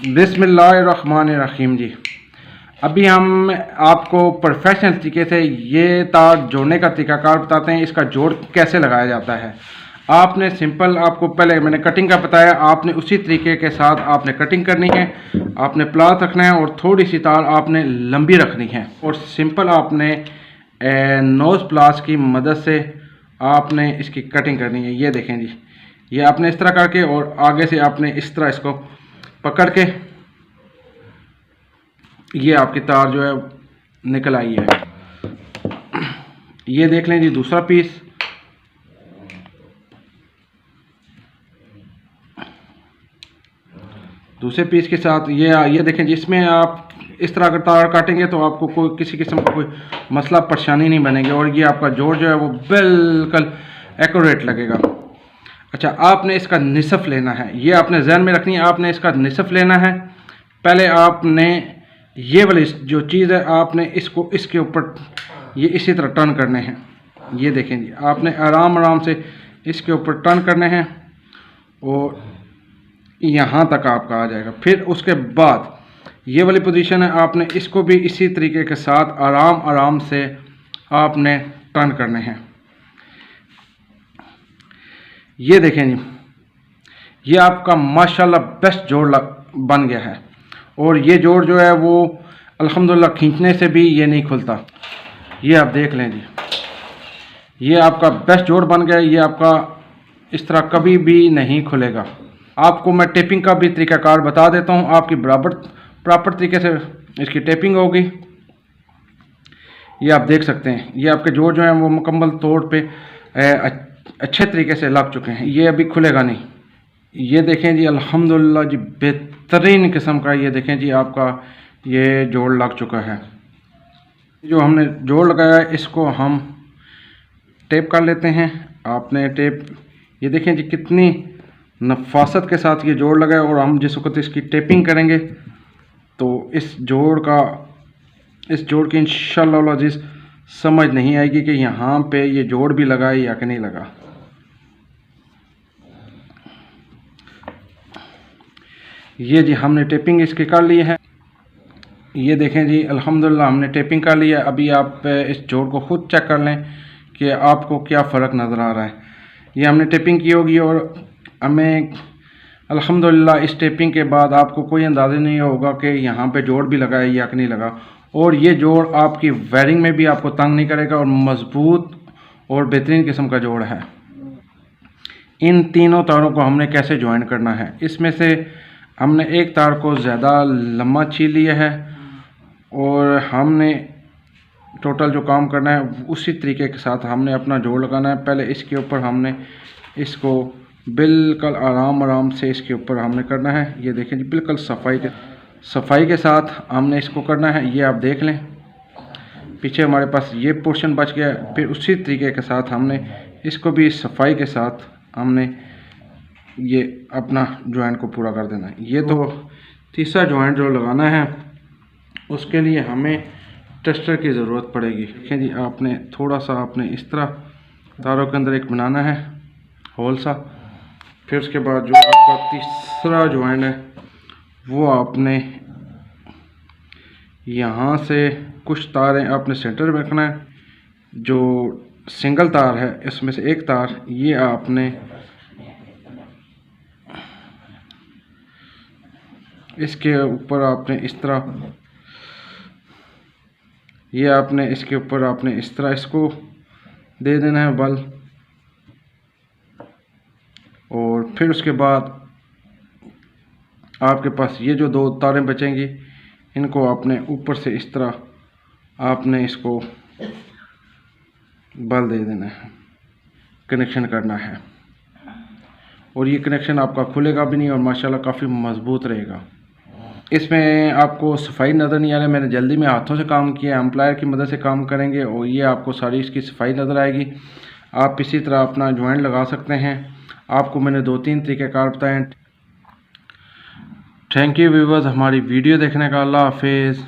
बिस्मिल्लाहिर्रहमानिर्रहीम जी। अभी हम आपको प्रोफेशनल तरीके से ये तार जोड़ने का तरीकाकार बताते हैं, इसका जोड़ कैसे लगाया जाता है। आपने सिंपल, आपको पहले मैंने कटिंग का बताया, आपने उसी तरीके के साथ आपने कटिंग करनी है। आपने प्लास रखना है और थोड़ी सी तार आपने लंबी रखनी है और सिंपल आपने नोज़ प्लास की मदद से आपने इसकी कटिंग करनी है। ये देखें जी, ये आपने इस तरह करके और आगे से आपने इस तरह इसको पकड़ के ये आपकी तार जो है निकल आई है। ये देख लें जी दूसरा पीस। दूसरे पीस के साथ ये देखें जिसमें आप इस तरह का तार काटेंगे तो आपको कोई किसी किस्म का कोई मसला परेशानी नहीं बनेगी और ये आपका जोड़ जो है वो बिल्कुल एक्यूरेट लगेगा। अच्छा, आपने इसका निसफ लेना है, ये आपने जहन में रखनी है। आपने इसका निसफ लेना है। पहले आपने ये वाली जो चीज़ है आपने इसको इसके ऊपर ये इसी तरह टर्न करने हैं। ये देखें जी, आपने आराम आराम से इसके ऊपर टर्न करने हैं और यहाँ तक आपका आ जाएगा। फिर उसके बाद ये वाली पोजीशन है, आपने इसको भी इसी तरीके के साथ आराम आराम से आपने टर्न करने हैं। ये देखें जी, ये आपका माशाल्लाह बेस्ट जोड़ बन गया है और ये जोड़ जो है वो अल्हम्दुलिल्लाह खींचने से भी ये नहीं खुलता। ये आप देख लें जी, ये आपका बेस्ट जोड़ बन गया। ये आपका इस तरह कभी भी नहीं खुलेगा। आपको मैं टेपिंग का भी तरीकाकार बता देता हूँ। आपकी प्रॉपर तरीके से इसकी टेपिंग होगी। ये आप देख सकते हैं, ये आपके जोड़ जो हैं वो मुकम्मल तौर पे अच्छे तरीके से लग चुके हैं। ये अभी खुलेगा नहीं। ये देखें जी, अल्हम्दुलिल्लाह जी बेहतरीन किस्म का ये देखें जी आपका ये जोड़ लग चुका है। जो हमने जोड़ लगाया है इसको हम टेप कर लेते हैं। आपने टेप, ये देखें जी कितनी नफासत के साथ ये जोड़ लगा है और हम जिस वक्त इसकी टेपिंग करेंगे तो इस जोड़ की इंशाअल्लाह अज़ीज़ समझ नहीं आएगी कि यहाँ पे ये जोड़ भी लगा है या कि नहीं लगा। ये जी हमने टेपिंग इसकी कर ली है। ये देखें जी, अल्हम्दुलिल्लाह हमने टेपिंग कर लिया। अभी आप इस जोड़ को ख़ुद चेक कर लें कि आपको क्या फ़र्क नज़र आ रहा है। ये हमने टेपिंग की होगी और हमें अल्हम्दुलिल्लाह इस टेपिंग के बाद आपको कोई अंदाज़ा नहीं होगा कि यहाँ पे जोड़ भी लगा है या कि नहीं लगा। और ये जोड़ आपकी वायरिंग में भी आपको तंग नहीं करेगा और मज़बूत और बेहतरीन किस्म का जोड़ है। इन तीनों तारों को हमने कैसे ज्वाइन करना है, इसमें से हमने एक तार को ज़्यादा लम्बा छील लिया है और हमने टोटल जो काम करना है उसी तरीके के साथ हमने अपना जोड़ लगाना है। पहले इसके ऊपर हमने इसको बिल्कुल आराम से इसके ऊपर हमने करना है। ये देखें जी, बिल्कुल सफाई के साथ हमने इसको करना है। ये आप देख लें, पीछे हमारे पास ये पोर्शन बच गया है। फिर उसी तरीके के साथ हमने इसको भी सफाई के साथ हमने ये अपना जॉइंट को पूरा कर देना है। ये तो तीसरा जॉइंट जो लगाना है उसके लिए हमें टेस्टर की ज़रूरत पड़ेगी। देखें जी, आपने थोड़ा सा आपने इस तरह तारों के अंदर एक बनाना है होल सा। फिर उसके बाद जो आपका तीसरा जॉइंट है वो आपने यहाँ से कुछ तारें आपने सेंटर में रखना है। जो सिंगल तार है इसमें से एक तार ये आपने इसके ऊपर आपने इस तरह, ये आपने इसके ऊपर आपने इस तरह इसको दे देना है बल। और फिर उसके बाद आपके पास ये जो दो तारें बचेंगी इनको आपने ऊपर से इस तरह आपने इसको बल दे देना है, कनेक्शन करना है। और ये कनेक्शन आपका खुलेगा भी नहीं और माशाल्लाह काफ़ी मज़बूत रहेगा। इसमें आपको सफाई नज़र नहीं आ रही, मैंने जल्दी में हाथों से काम किया, एम्प्लायर की मदद से काम करेंगे और ये आपको सारी इसकी सफाई नज़र आएगी। आप इसी तरह अपना जॉइंट लगा सकते हैं। आपको मैंने 2-3 तरीक़ेकार बताएँ। थैंक यू व्यूअर्स हमारी वीडियो देखने का। अल्लाह हाफिज़।